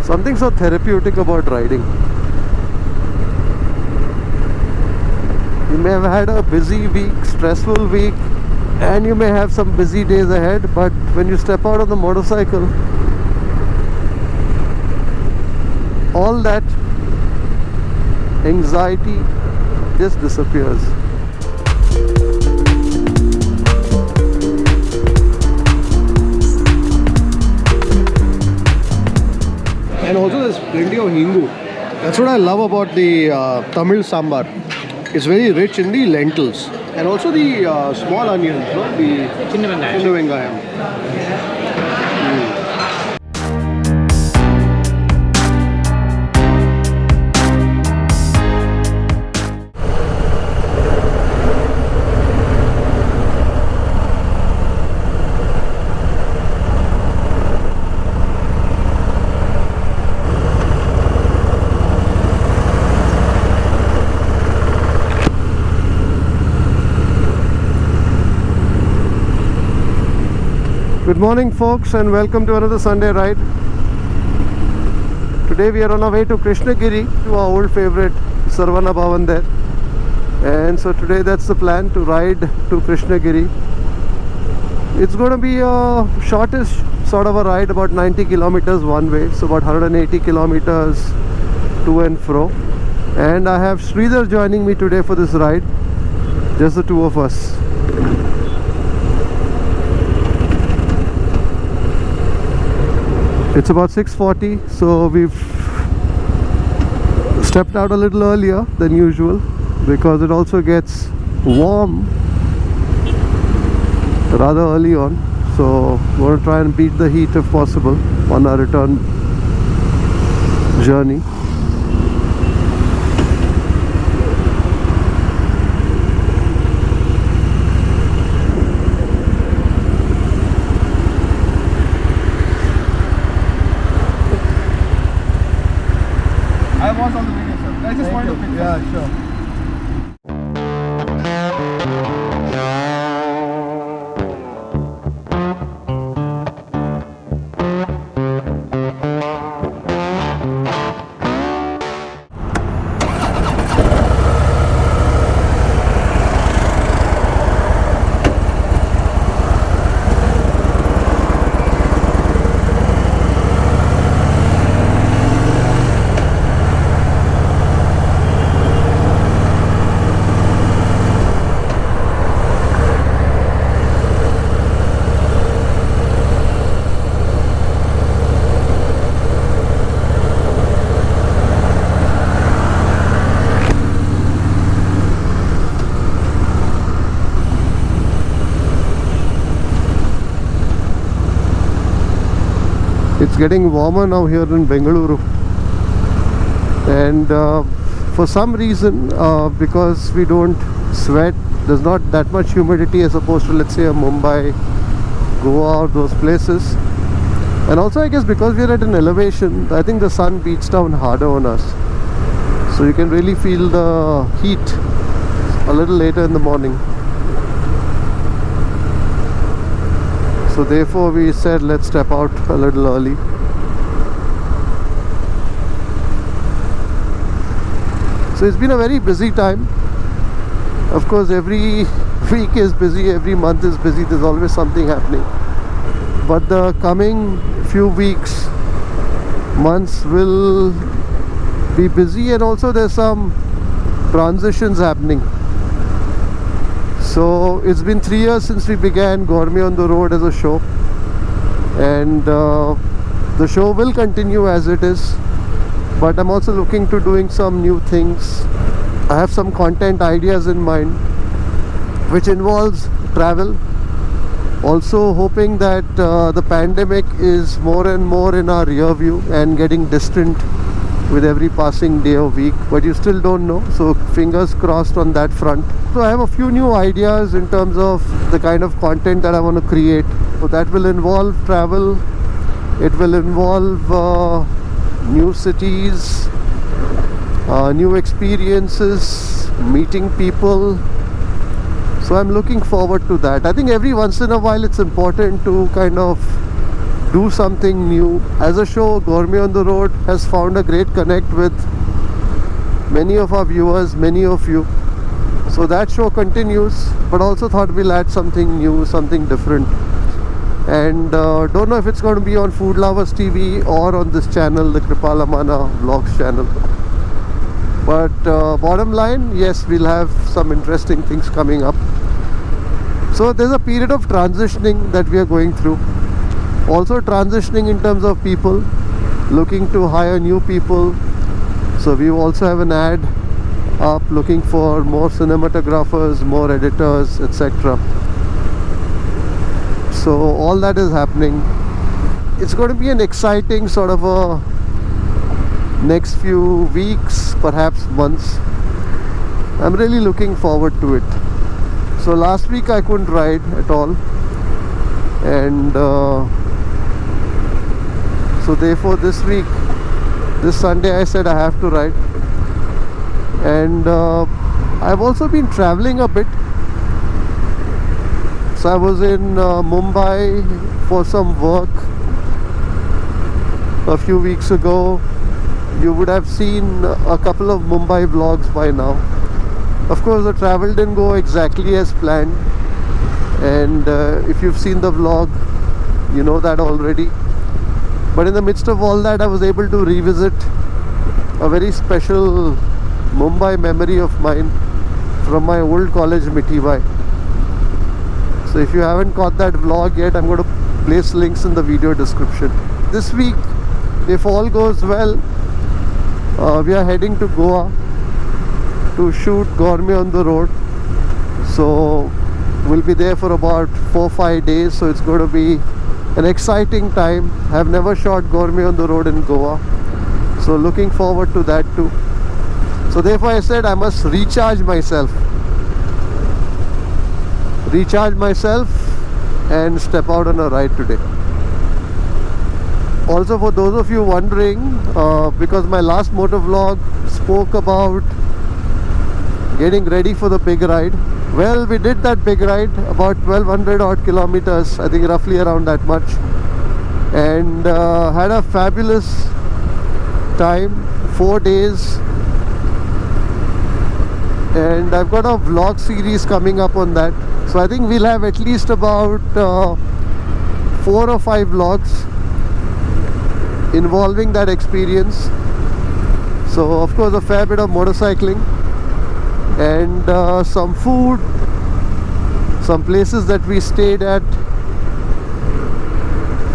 Something so therapeutic about riding. You may have had a busy week, stressful week, and you may have some busy days ahead, but when you step out on the motorcycle, all that anxiety just disappears. And also there's plenty of hingu. That's what I love about the Tamil sambar. It's very rich in the lentils. And also the small onions, no? The Chinna Vengayam. Good morning folks, and welcome to another Sunday ride. Today we are on our way to Krishnagiri, to our old favorite Saravana Bhavan there. And so today that's the plan, to ride to Krishnagiri. It's going to be a shortish sort of a ride, about 90 kilometers one way, so about 180 kilometers to and fro. And I have Sridhar joining me today for this ride, just the two of us. It's about 6:40, so we've stepped out a little earlier than usual because it also gets warm rather early on. So we're going to try and beat the heat if possible on our return journey. I was on the video, sir. I just wanted to pick. Yeah, sure. It's getting warmer now here in Bengaluru, and for some reason, because we don't sweat, there's not that much humidity as opposed to, let's say, a Mumbai, Goa, or those places. And also I guess because we're at an elevation, I think the sun beats down harder on us, so you can really feel the heat a little later in the morning. So therefore we said let's step out a little early. So it's been a very busy time. Of course every week is busy, every month is busy, there's always something happening. But the coming few weeks, months will be busy, and also there's some transitions happening. So it's been 3 years since we began Gourmet on the Road as a show, and the show will continue as it is, but I'm also looking to doing some new things. I have some content ideas in mind which involves travel. Also hoping that the pandemic is more and more in our rear view and getting distant with every passing day or week, but you still don't know, so fingers crossed on that front. So I have a few new ideas in terms of the kind of content that I want to create. So that will involve travel, it will involve new cities, new experiences, meeting people. So I'm looking forward to that. I think every once in a while it's important to kind of do something new. As a show, Gourmet on the Road has found a great connect with many of our viewers, many of you. So that show continues, but also thought we'll add something new, something different. And don't know if it's going to be on Food Lovers TV or on this channel, the Kripal Amanna Vlogs channel. But bottom line, yes, we'll have some interesting things coming up. So there's a period of transitioning that we are going through. Also transitioning in terms of people, looking to hire new people. So we also have an ad up looking for more cinematographers, more editors, etc. So all that is happening. It's going to be an exciting sort of a next few weeks, perhaps months. I'm really looking forward to it. So last week I couldn't ride at all, and so therefore this week, this Sunday, I said I have to ride. And I've also been traveling a bit. So I was in Mumbai for some work a few weeks ago. You would have seen a couple of Mumbai vlogs by now. Of course, the travel didn't go exactly as planned, and if you've seen the vlog, you know that already. But in the midst of all that, I was able to revisit a very special Mumbai memory of mine from my old college, Mitibai. So if you haven't caught that vlog yet, I'm going to place links in the video description. This week, if all goes well, we are heading to Goa to shoot Gourmet on the Road. So we'll be there for about 4-5 days. So it's going to be an exciting time. I've never shot Gourmet on the Road in Goa, so looking forward to that too. So therefore I said I must recharge myself and step out on a ride today. Also, for those of you wondering, because my last motovlog spoke about getting ready for the big ride. Well, we did that big ride, about 1200 odd kilometers, I think roughly around that much, and had a fabulous time, 4 days. And I've got a vlog series coming up on that. So I think we'll have at least about 4 or 5 vlogs involving that experience. So of course a fair bit of motorcycling and some food, some places that we stayed at.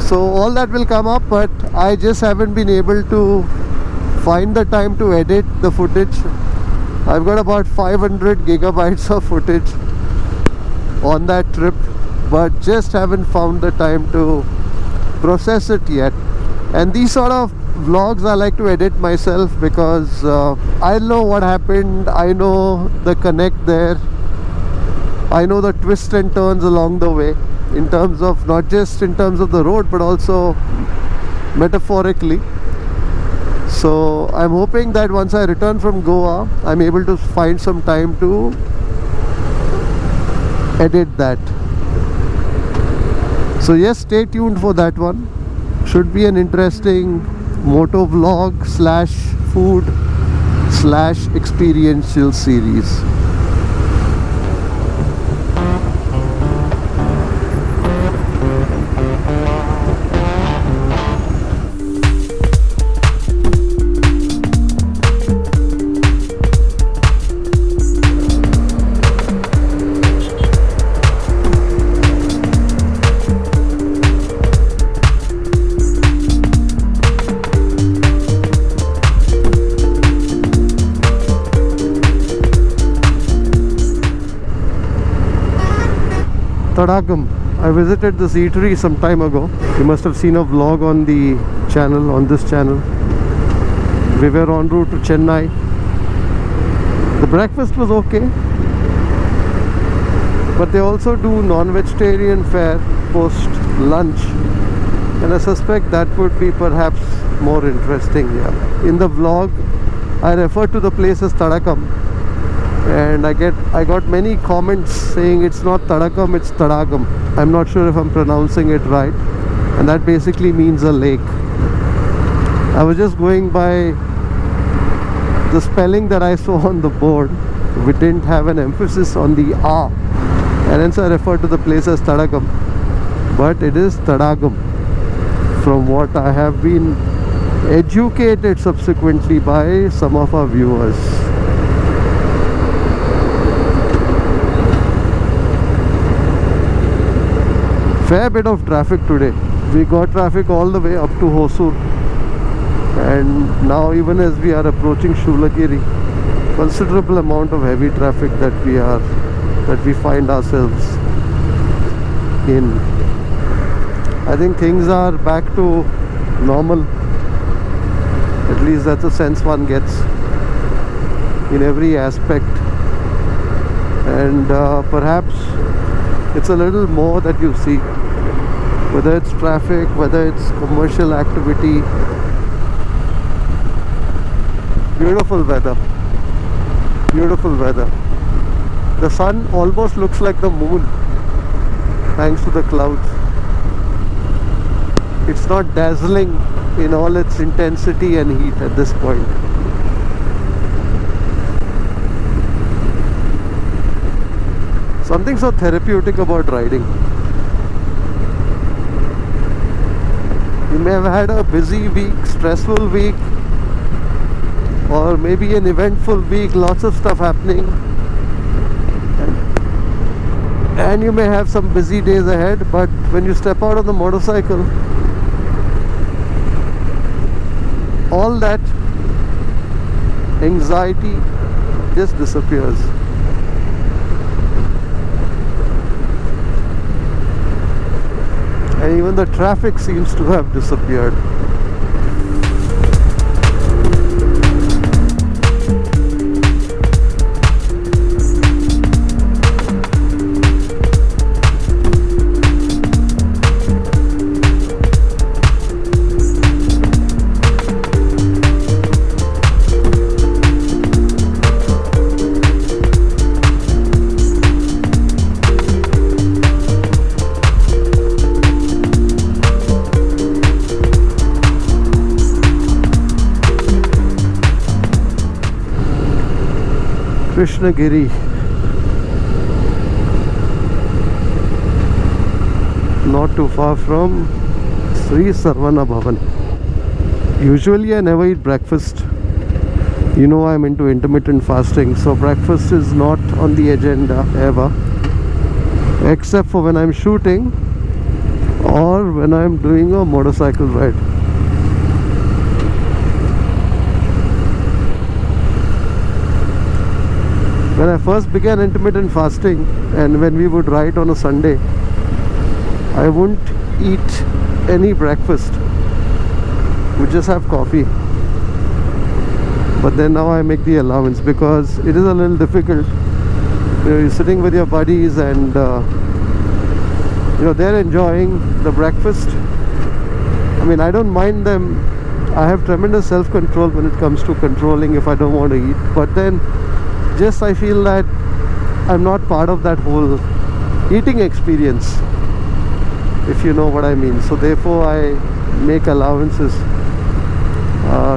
So all that will come up, but I just haven't been able to find the time to edit the footage. I've got about 500 gigabytes of footage on that trip, but just haven't found the time to process it yet. And these sort of vlogs I like to edit myself, because I know what happened, I know the connect there, I know the twists and turns along the way, in terms of not just in terms of the road, but also metaphorically. So I'm hoping that once I return from Goa, I'm able to find some time to edit that. So yes, stay tuned for that one. Should be an interesting moto vlog slash food slash experiential series. Tadakam. I visited this eatery some time ago. You must have seen a vlog on the channel, on this channel. We were en route to Chennai. The breakfast was okay, but they also do non-vegetarian fare post lunch, and I suspect that would be perhaps more interesting. Yeah. In the vlog, I referred to the place as Tadakam, and I got many comments saying it's not Tadakam, it's Tadakam. I'm not sure if I'm pronouncing it right. and that basically means a lake. I was just going by the spelling that I saw on the board. We didn't have an emphasis on the A, and hence I referred to the place as Tadagam, but it is Tadagam from what I have been educated subsequently by some of our viewers. Fair bit of traffic today. We got traffic all the way up to Hosur, and now even as we are approaching Shoolagiri, considerable amount of heavy traffic that we find ourselves in. I think things are back to normal. At least that's a sense one gets in every aspect, and perhaps it's a little more that you see, whether it's traffic, whether it's commercial activity. Beautiful weather, beautiful weather. The sun almost looks like the moon thanks to the clouds. It's not dazzling in all its intensity and heat at this point. Something so therapeutic about riding. You may have had a busy week, stressful week, or maybe an eventful week, lots of stuff happening, and you may have some busy days ahead, but when you step out on the motorcycle, all that anxiety just disappears. And even the traffic seems to have disappeared. Krishnagiri. Not too far from Sree Saravana Bhavan. Usually I never eat breakfast. You know I'm into intermittent fasting, so breakfast is not on the agenda ever, except for when I'm shooting or when I'm doing a motorcycle ride. When I first began intermittent fasting, and when we would ride on a Sunday, I wouldn't eat any breakfast. We'd just have coffee. But then now I make the allowance because it is a little difficult. You're sitting with your buddies and they're enjoying the breakfast. I mean, I don't mind them. I have tremendous self-control when it comes to controlling if I don't want to eat. But then just I feel that I'm not part of that whole eating experience, if you know what I mean. So therefore I make allowances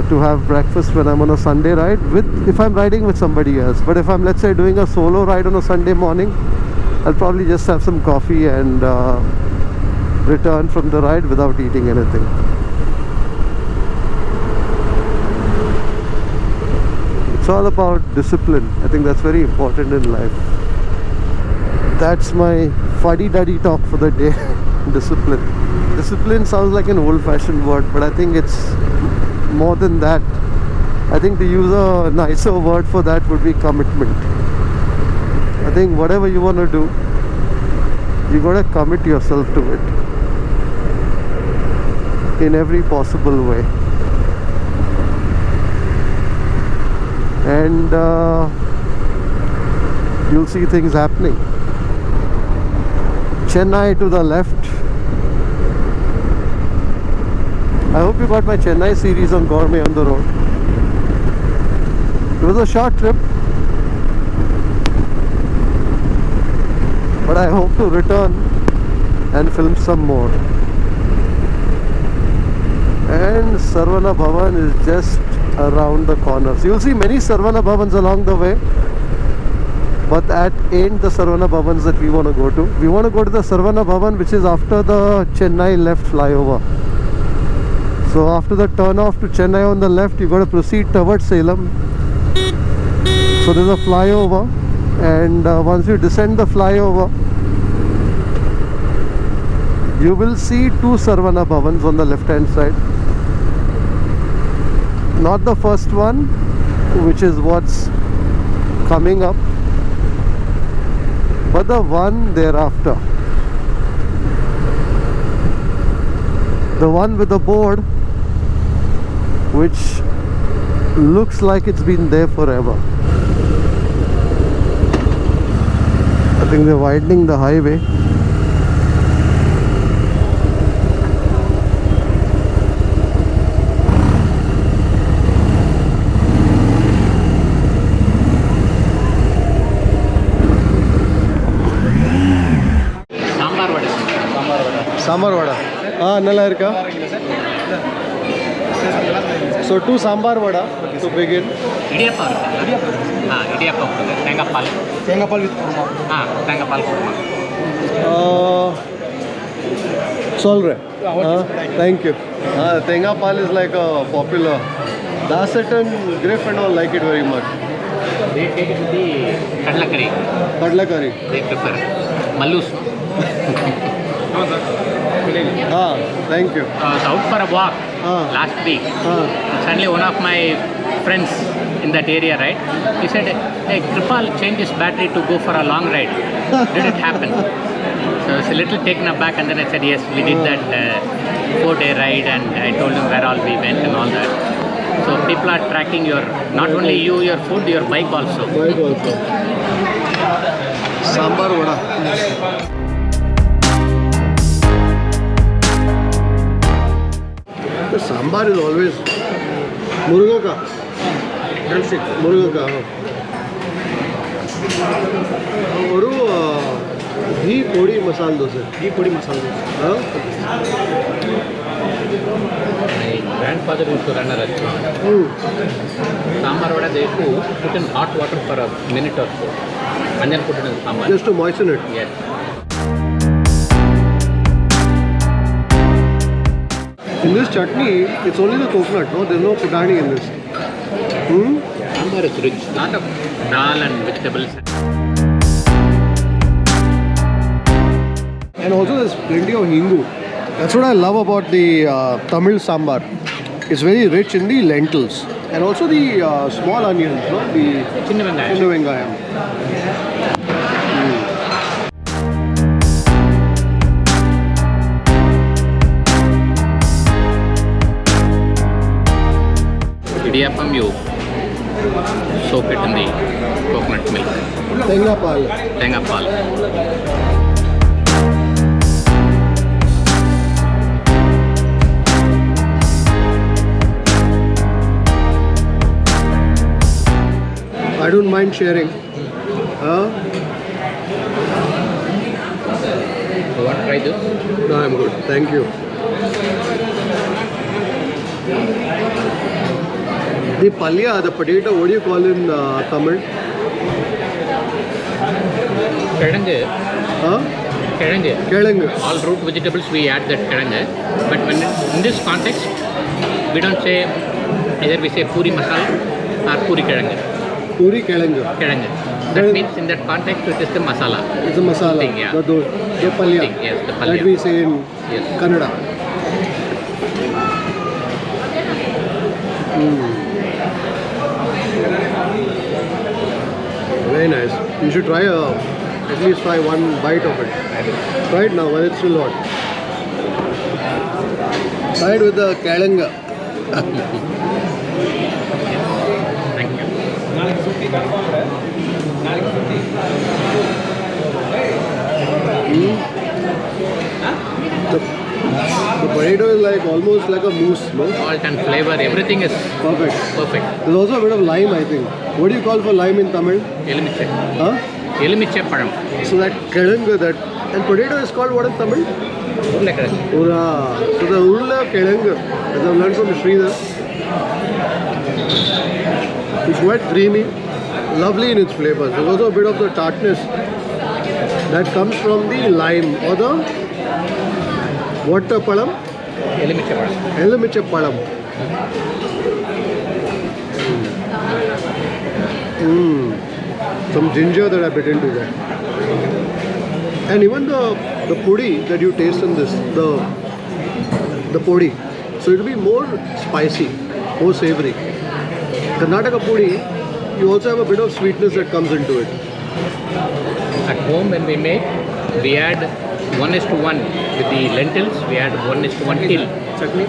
to have breakfast when I'm on a Sunday ride, if I'm riding with somebody else. But if I'm, let's say, doing a solo ride on a Sunday morning, I'll probably just have some coffee and return from the ride without eating anything. It's all about discipline. I think that's very important in life. That's my fuddy-duddy talk for the day. Discipline. Discipline sounds like an old-fashioned word, but I think it's more than that. I think to use a nicer word for that would be commitment. I think whatever you want to do, you gotta commit yourself to it in every possible way. And you'll see things happening. Chennai to the left. I hope you got my Chennai series on Gourmet on the Road. It was a short trip, but I hope to return and film some more. And Saravana Bhavan is just around the corner. So you'll see many Saravana Bhavans along the way. But that ain't the Saravana Bhavans that we want to go to. We want to go to the Saravana Bhavan which is after the Chennai left flyover. So after the turn off to Chennai on the left, you got to proceed towards Salem. So there's a flyover, and once you descend the flyover, you will see two Saravana Bhavans on the left hand side. Not the first one, which is what's coming up, but the one thereafter. The one with the board, which looks like it's been there forever. I think they're widening the highway. Sambar vada. Nalla irka. So two sambar vada to begin. Idiyappam. Idiyappam. Tengapal. Tengapal with kurma. Tengapal kurma. Solre. Thank you. Tengapal is like a popular. Dosae and Grip and all like it very much. They take it to the kadla curry. Kadla curry. They prefer. Mallus. Thank you. I was out for a walk last week. Suddenly one of my friends in that area, right? He said, hey, Kripal changed his battery to go for a long ride. Did it happen? So I was a little taken aback, and then I said, yes, we did that 4-day ride, and I told him where all we went and all that. So people are tracking your, not only you, your food, your bike also. Bike also. Sambar vada. The sambar is always muruga ka. Muruga ka. Or ghee podi masala dosa. Ghee podi masala dosa. My grandfather used to run a restaurant. Sambar vada, they used to put in hot water for a minute or so, and then put it in sambar. Just to moisten it. Yes. In this chutney, it's only the coconut, no? There's no pudani in this. Sambar is rich. Lot of dal and vegetables. And also there's plenty of hingu. That's what I love about the Tamil sambar. It's very rich in the lentils. And also the small onions, no? The Chinna vengayam. Chinna vengayam. Idiyappam, you soak it in the coconut milk. Tengapal. I don't mind sharing. You want to try this? No, I'm good. Thank you. The palya, the potato, what do you call in Tamil? Kedangu. Kedangu. All root vegetables we add that kedangu. But when in this context, we don't say, either we say puri masala or puri kedangu. Puri kedangu. That means in that context it is the masala. It's a masala. Thing, yeah. The palya. Thing, yes, the palya. That we say in Kannada. Very nice. You should try at least try one bite of it. Try it now when it's still hot. Try it with the kedangu. Thank you. The potato is like almost like a mousse, no? Salt and flavor, everything is Perfect. perfect. There's also a bit of lime, I think. What do you call for lime in Tamil? Elumiche. Elumiche padam. So that kedangu, that and potato is called what in Tamil? Urla kedangu. Ura. So the urla kedangu as I've learned from Sree, it's quite creamy, lovely in its flavors. There's also a bit of the tartness that comes from the lime or the water palam? Elumicha palam. Some ginger that I bit into there. And even the podi that you taste in this, the podi, so it will be more spicy, more savory. Karnataka podi, you also have a bit of sweetness that comes into it. At home when we make, we add 1:1 with the lentils. We add 1:1 till chutney,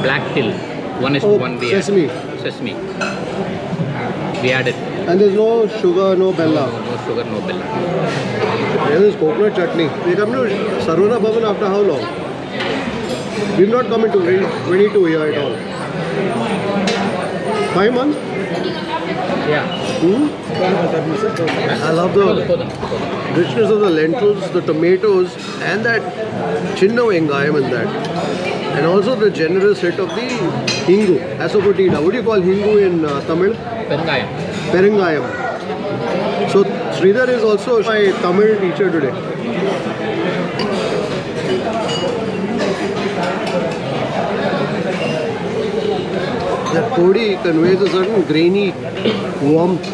black till 1:1. We sesame. Add sesame. We add it. And there's no sugar, no bella. No sugar, no bella. There is coconut chutney. We come to Saravana Bhavan after how long? We've not come into 22 here at all. 5 months? Yeah. I love the richness of the lentils, the tomatoes, and that chinna vengayam in that. And also the generous hit of the hingu, asafetida. What do you call hingu in Tamil? Perungayam. Perungayam. So Sridhar is also my Tamil teacher today. That podi conveys a certain grainy warmth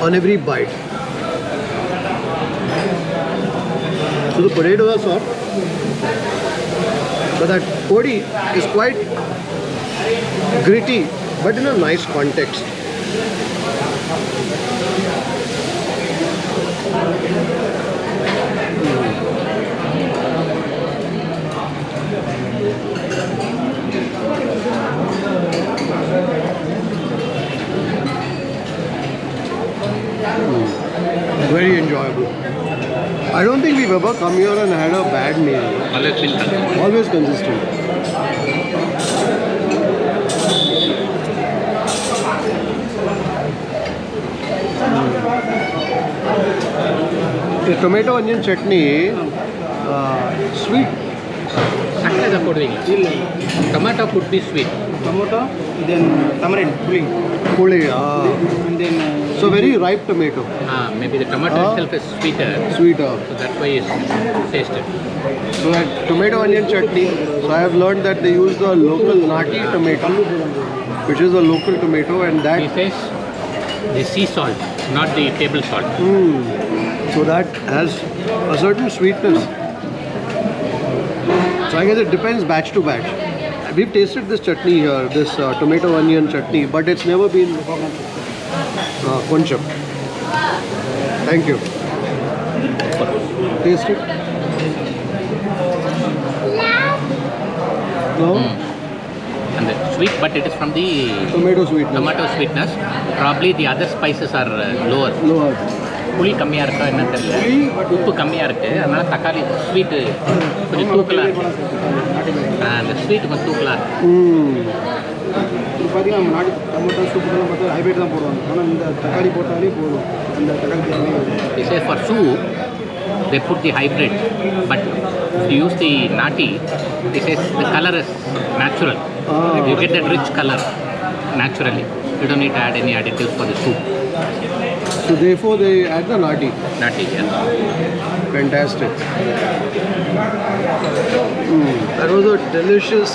on every bite. So the potatoes are soft, but that podi is quite gritty, but in a nice context. Very enjoyable. I don't think we've ever come here and had a bad meal. Always been consistent. Always consistent. The tomato onion chutney, sweet. Tomato could be sweet. Tomato, then tamarind, pulling. Puli, And then so very ripe tomato. Maybe the tomato itself is sweeter. Sweeter. So that's why it's tasted. So that tomato onion chutney, so I have learned that they use the local nati tomato, which is a local tomato, and that... He says the sea salt, not the table salt. So that has a certain sweetness. So I guess it depends batch to batch. We've tasted this chutney here, this tomato onion chutney, but it's never been koncham. Thank you. Taste it. No? And the sweet, but it is from the Tomato sweetness. tomato sweetness. Probably the other spices are lower. Lower. புளி கம்மியாக இருக்கா என்ன தெரியல, உப்பு கம்மியாக இருக்குது, அதனால் தக்காளி ஸ்வீட்டு கொஞ்சம் தூக்கலாக இருக்குது. அந்த ஸ்வீட்டு கொஞ்சம் தூக்கலாக இருக்குது. இது பார்த்தீங்கன்னா நம்ம நாட்டு டொமேட்டோ சூப்புலாம் பார்த்தா ஹைப்ரிட் தான் போடுவாங்க. ஆனால் இந்த தக்காளி போட்டாலே போதும். அந்த தக்காளி தேவையே They say for soup, they put the hybrid, but if you use the nati, they say the color is natural. You get that rich color naturally. You don't need to add any additives for the soup. So therefore they add the nati. Nati, yeah. Fantastic. That was a delicious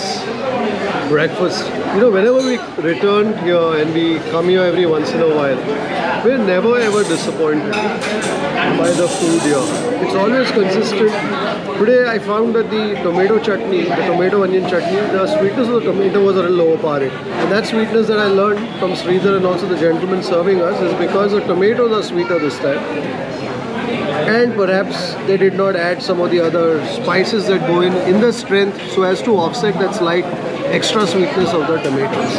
breakfast. You know, whenever we return here and we come here every once in a while, we're never ever disappointed by the food here. It's always consistent. Today I found that the tomato chutney, the tomato onion chutney, the sweetness of the tomato was a little overpowering. And that sweetness that I learned from Sridhar and also the gentleman serving us is because the tomatoes are sweeter this time. And perhaps they did not add some of the other spices that go in the strength so as to offset that slight extra sweetness of the tomatoes.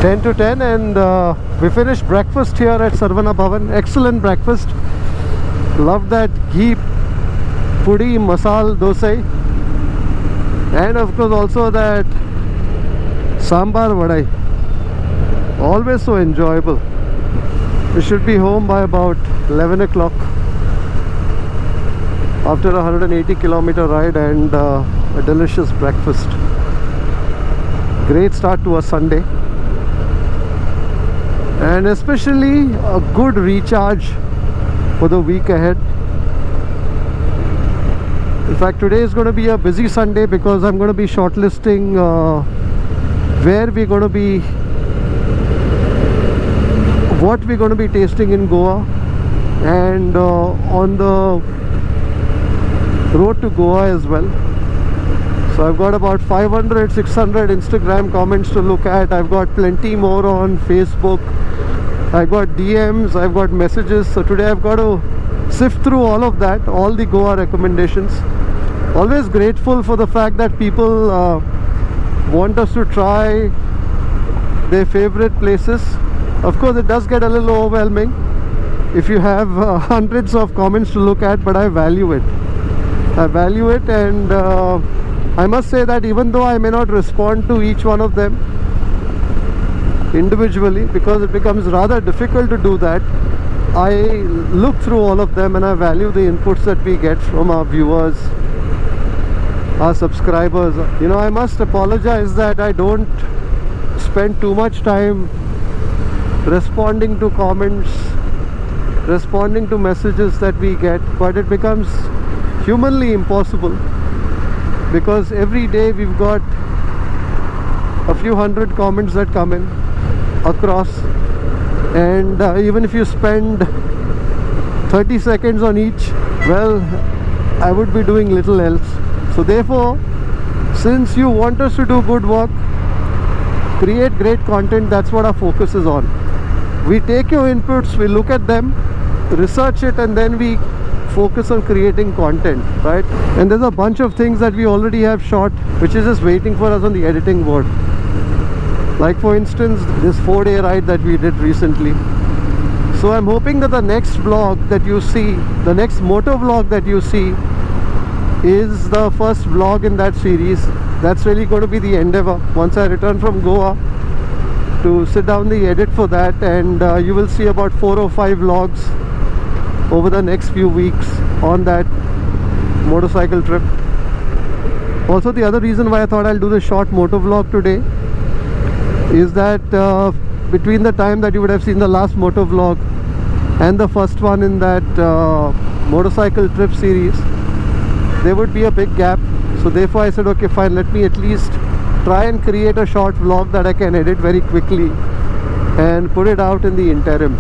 10 to 10, and we finished breakfast here at Saravana Bhavan. Excellent breakfast. Love that ghee podi masala dosae, and of course also that sambar vadai. Always so enjoyable. We should be home by about 11 o'clock after a 180-kilometer ride and a delicious breakfast. Great start to a Sunday, and especially a good recharge for the week ahead. In fact, today is going to be a busy Sunday because I'm going to be shortlisting where we're going to be, what we're going to be tasting in Goa, and on the road to Goa as well. So I've got about 500, 600 Instagram comments to look at. I've got plenty more on Facebook. I've got DMs, I've got messages. So today I've got to sift through all of that, all the Goa recommendations. Always grateful for the fact that people want us to try their favorite places. Of course, it does get a little overwhelming if you have hundreds of comments to look at, but I value it. I value it, and I must say that even though I may not respond to each one of them individually, because it becomes rather difficult to do that, I look through all of them and I value the inputs that we get from our viewers, our subscribers. You know, I must apologize that I don't spend too much time responding to comments, responding to messages that we get, but it becomes humanly impossible because every day we've got a few hundred comments that come in across, and even if you spend 30 seconds on each, well, I would be doing little else. So therefore, since you want us to do good work, create great content, that's what our focus is on. We take your inputs, we look at them, research it, and then we focus on creating content, right? And there's a bunch of things that we already have shot which is just waiting for us on the editing board. Like for instance, this 4-day ride that we did recently. So I'm hoping that the next vlog that you see, the next moto vlog that you see, is the first vlog in that series. That's really going to be the endeavor once I return from Goa, to sit down the edit for that, and you will see about 4 or 5 vlogs over the next few weeks on that motorcycle trip. Also, the other reason why I thought I'll do the short moto vlog today is that between the time that you would have seen the last moto vlog and the first one in that motorcycle trip series, there would be a big gap. So therefore I said, okay fine, let me at least try and create a short vlog that I can edit very quickly and put it out in the interim.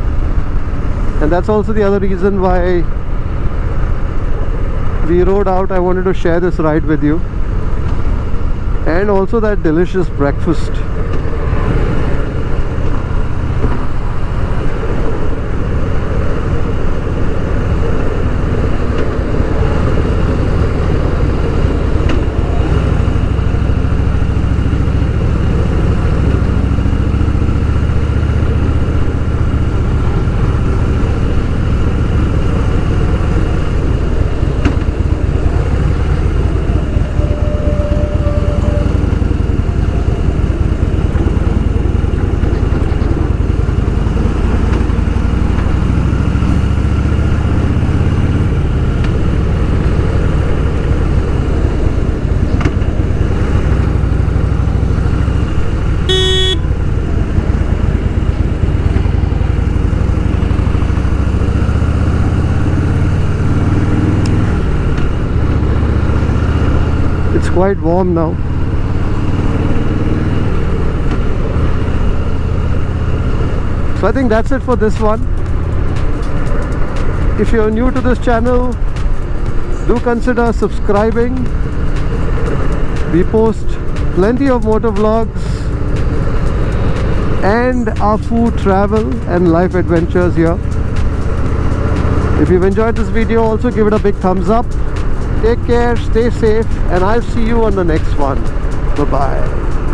And that's also the other reason why we rode out. I wanted to share this ride with you, and also that delicious breakfast. Quite warm now. So I think that's it for this one. If you're new to this channel, do consider subscribing. We post plenty of motor vlogs and our food, travel and life adventures here. If you've enjoyed this video, also give it a big thumbs up. Take care, stay safe, and I'll see you on the next one. Bye-bye.